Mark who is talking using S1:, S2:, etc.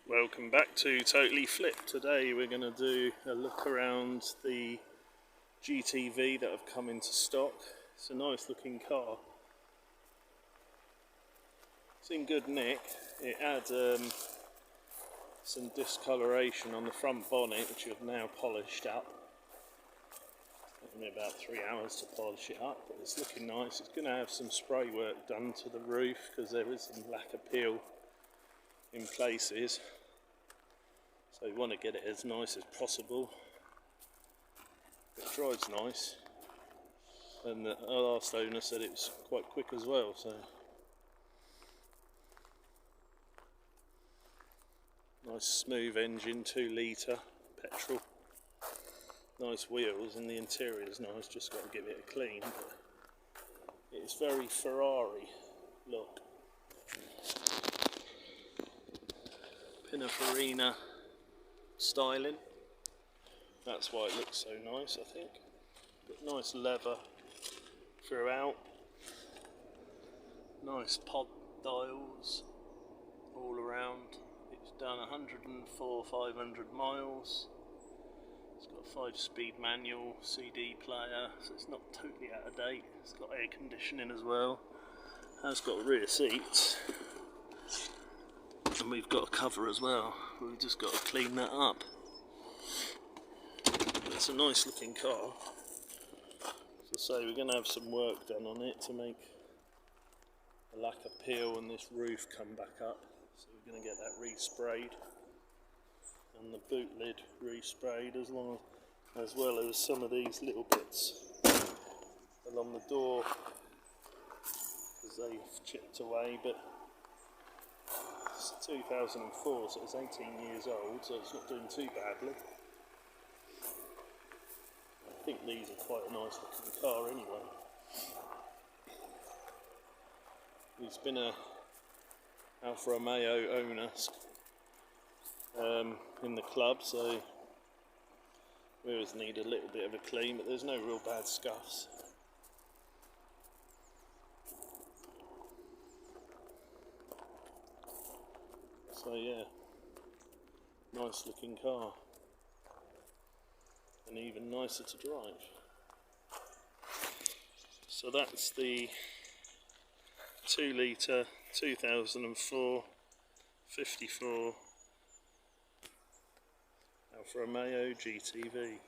S1: Welcome back to Totally Flipped. Today we're going to do a look around the GTV that have come into stock. It's a nice looking car. It's in good nick. It had some discoloration on the front bonnet, which I've now polished up. It took me about 3 hours to polish it up, but it's looking nice. It's going to have some spray work done to the roof because there is some lacquer peel in places. So we want to get it as nice as possible. It drives nice, and the last owner said it was quite quick as well. So nice smooth engine, 2 litre petrol. Nice wheels, and the interior is nice. Just got to give it a clean. But it's very Ferrari look. Pininfarina styling. That's why it looks so nice, I think. But nice leather throughout. Nice pod dials all around. It's done 104 500 miles. It's got a 5-speed manual CD player, so it's not totally out of date. It's got air conditioning as well. Has got rear seats. And we've got a cover as well. We've just got to clean that up. It's a nice looking car. As I say, we're going to have some work done on it to make the lacquer peel and this roof come back up. So we're going to get that resprayed and the boot lid resprayed, as well as some of these little bits along the door, because they've chipped away. But it's 2004, so it's 18 years old, so it's not doing too badly. I think these are quite a nice looking car anyway. He's been a Alfa Romeo owner in the club, so we always need a little bit of a clean, but there's no real bad scuffs. So yeah, nice looking car, and even nicer to drive. So that's the 2 litre 2004 54 Alfa Romeo Gtv.